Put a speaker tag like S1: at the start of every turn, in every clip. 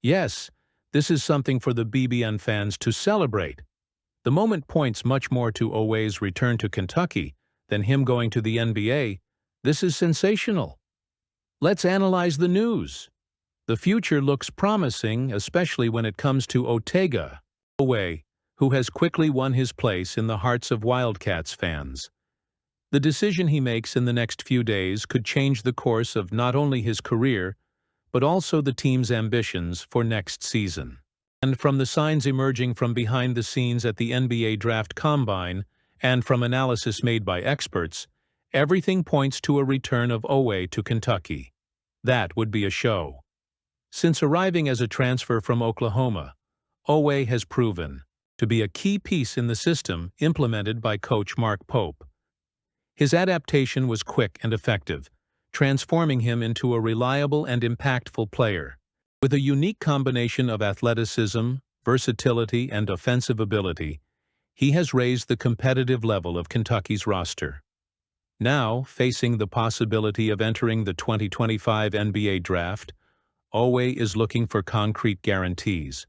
S1: Yes, this is something for the BBN fans to celebrate. The moment points much more to Oweh's return to Kentucky than him going to the NBA. This is sensational. Let's analyze the news. The future looks promising, especially when it comes to Otega Oweh, who has quickly won his place in the hearts of Wildcats fans. The decision he makes in the next few days could change the course of not only his career, but also the team's ambitions for next season. And from the signs emerging from behind the scenes at the NBA Draft Combine and from analysis made by experts, everything points to a return of Oweh to Kentucky. That would be a show. Since arriving as a transfer from Oklahoma, Oweh has proven to be a key piece in the system implemented by coach Mark Pope. His adaptation was quick and effective, transforming him into a reliable and impactful player. With a unique combination of athleticism, versatility, and offensive ability, he has raised the competitive level of Kentucky's roster. Now, facing the possibility of entering the 2025 NBA Draft, Oweh is looking for concrete guarantees,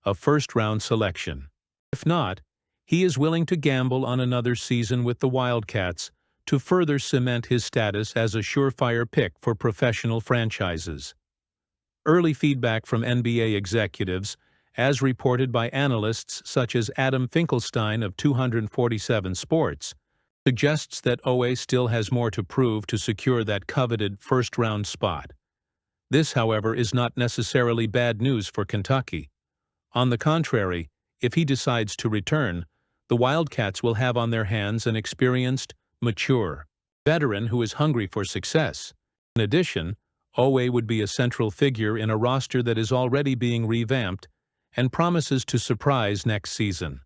S1: a first-round selection. If not, he is willing to gamble on another season with the Wildcats to further cement his status as a surefire pick for professional franchises. Early feedback from NBA executives, as reported by analysts such as Adam Finkelstein of 247 Sports, suggests that Oweh still has more to prove to secure that coveted first-round spot. This, however, is not necessarily bad news for Kentucky. On the contrary, if he decides to return, the Wildcats will have on their hands an experienced, mature veteran who is hungry for success. In addition, Oweh would be a central figure in a roster that is already being revamped and promises to surprise next season.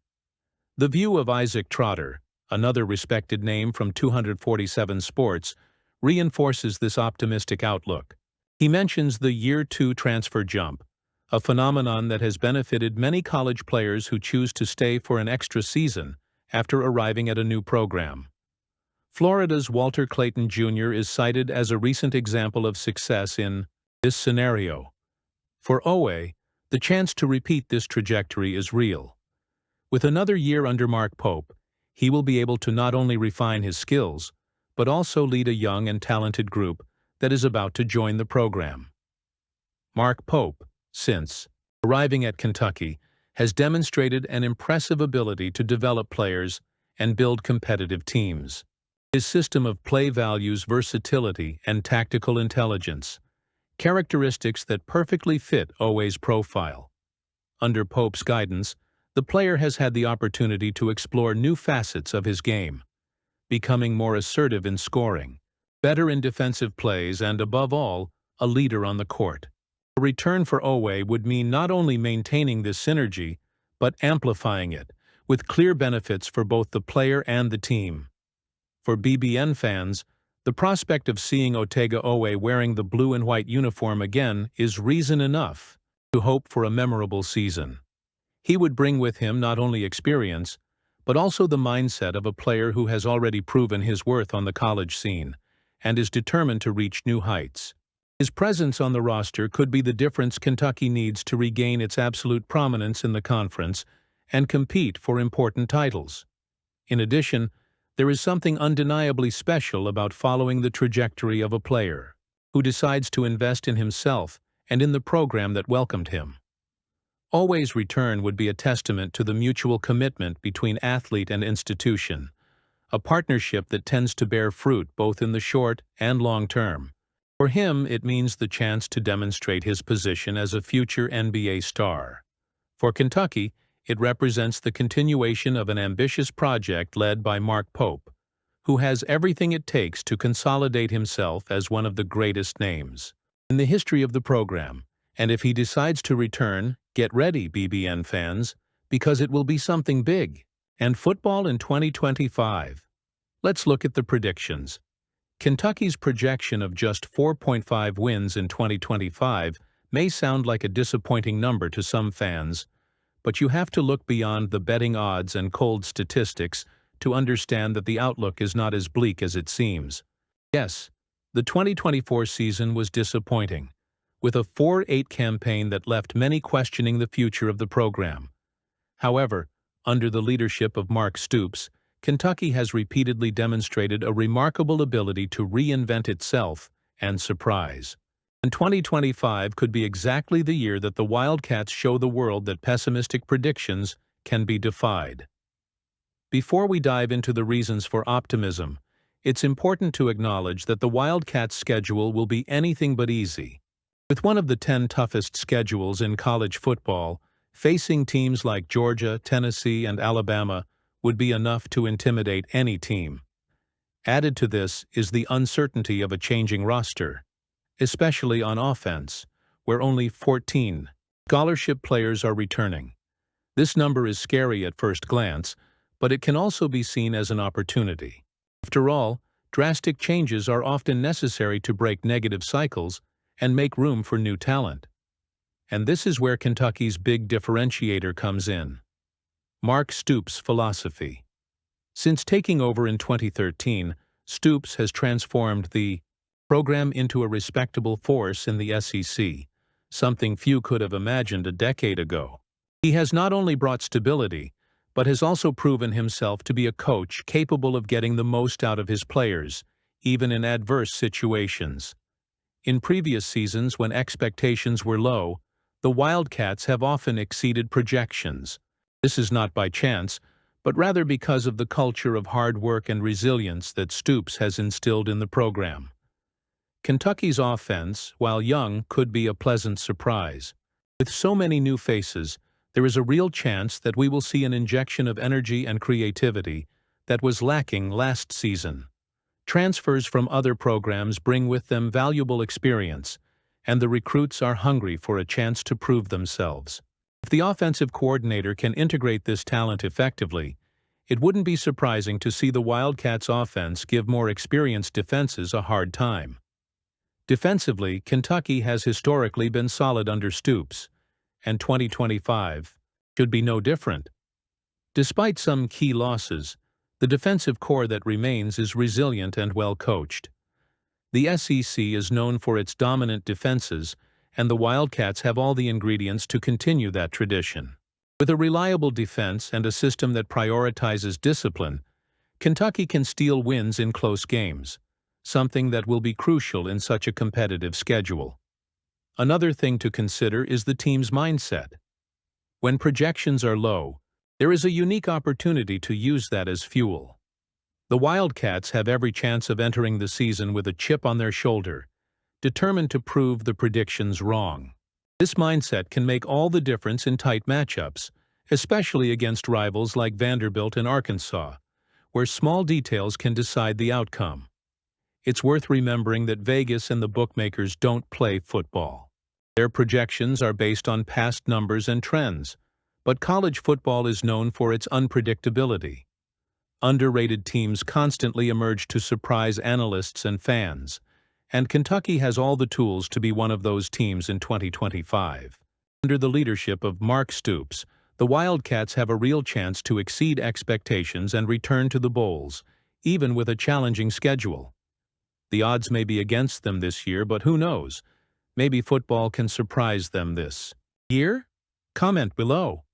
S1: The view of Isaac Trotter, another respected name from 247 Sports, reinforces this optimistic outlook. He mentions the Year 2 transfer jump, a phenomenon that has benefited many college players who choose to stay for an extra season after arriving at a new program. Florida's Walter Clayton Jr. is cited as a recent example of success in this scenario. For Oweh, the chance to repeat this trajectory is real. With another year under Mark Pope, he will be able to not only refine his skills, but also lead a young and talented group that is about to join the program. Mark Pope, since arriving at Kentucky, has demonstrated an impressive ability to develop players and build competitive teams. His system of play values versatility and tactical intelligence, characteristics that perfectly fit Oweh's profile. Under Pope's guidance, the player has had the opportunity to explore new facets of his game, becoming more assertive in scoring, better in defensive plays, and above all, a leader on the court. A return for Oweh would mean not only maintaining this synergy, but amplifying it, with clear benefits for both the player and the team. For BBN fans, the prospect of seeing Otega Oweh wearing the blue and white uniform again is reason enough to hope for a memorable season. He would bring with him not only experience, but also the mindset of a player who has already proven his worth on the college scene and is determined to reach new heights. His presence on the roster could be the difference Kentucky needs to regain its absolute prominence in the conference and compete for important titles. In addition, there is something undeniably special about following the trajectory of a player who decides to invest in himself and in the program that welcomed him. Oweh's return would be a testament to the mutual commitment between athlete and institution, a partnership that tends to bear fruit both in the short and long term. For him, it means the chance to demonstrate his position as a future NBA star. For Kentucky, it represents the continuation of an ambitious project led by Mark Pope, who has everything it takes to consolidate himself as one of the greatest names in the history of the program. And if he decides to return, get ready, BBN fans, because it will be something big. And football in 2025. Let's look at the predictions. Kentucky's projection of just 4.5 wins in 2025 may sound like a disappointing number to some fans, but you have to look beyond the betting odds and cold statistics to understand that the outlook is not as bleak as it seems. Yes, the 2024 season was disappointing, with a 4-8 campaign that left many questioning the future of the program. However, under the leadership of Mark Stoops, Kentucky has repeatedly demonstrated a remarkable ability to reinvent itself and surprise. And 2025 could be exactly the year that the Wildcats show the world that pessimistic predictions can be defied. Before we dive into the reasons for optimism, it's important to acknowledge that the Wildcats' schedule will be anything but easy. With one of the 10 toughest schedules in college football, facing teams like Georgia, Tennessee, and Alabama would be enough to intimidate any team. Added to this is the uncertainty of a changing roster, especially on offense, where only 14 scholarship players are returning. This number is scary at first glance, but it can also be seen as an opportunity. After all, drastic changes are often necessary to break negative cycles and make room for new talent. And this is where Kentucky's big differentiator comes in: Mark Stoops' philosophy. Since taking over in 2013, Stoops has transformed the program into a respectable force in the SEC, something few could have imagined a decade ago. He has not only brought stability, but has also proven himself to be a coach capable of getting the most out of his players, even in adverse situations. In previous seasons, when expectations were low, the Wildcats have often exceeded projections. This is not by chance, but rather because of the culture of hard work and resilience that Stoops has instilled in the program. Kentucky's offense, while young, could be a pleasant surprise. With so many new faces, there is a real chance that we will see an injection of energy and creativity that was lacking last season. Transfers from other programs bring with them valuable experience, and the recruits are hungry for a chance to prove themselves. If the offensive coordinator can integrate this talent effectively, it wouldn't be surprising to see the Wildcats' offense give more experienced defenses a hard time. Defensively, Kentucky has historically been solid under Stoops, and 2025 should be no different. Despite some key losses, the defensive core that remains is resilient and well coached. The SEC is known for its dominant defenses, and the Wildcats have all the ingredients to continue that tradition. With a reliable defense and a system that prioritizes discipline, Kentucky can steal wins in close games, something that will be crucial in such a competitive schedule. Another thing to consider is the team's mindset. When projections are low, there is a unique opportunity to use that as fuel. The Wildcats have every chance of entering the season with a chip on their shoulder, determined to prove the predictions wrong. This mindset can make all the difference in tight matchups, especially against rivals like Vanderbilt and Arkansas, where small details can decide the outcome. It's worth remembering that Vegas and the bookmakers don't play football. Their projections are based on past numbers and trends, but college football is known for its unpredictability. Underrated teams constantly emerge to surprise analysts and fans, and Kentucky has all the tools to be one of those teams in 2025. Under the leadership of Mark Stoops, the Wildcats have a real chance to exceed expectations and return to the bowls, even with a challenging schedule. The odds may be against them this year, but who knows? Maybe football can surprise them this year? Comment below.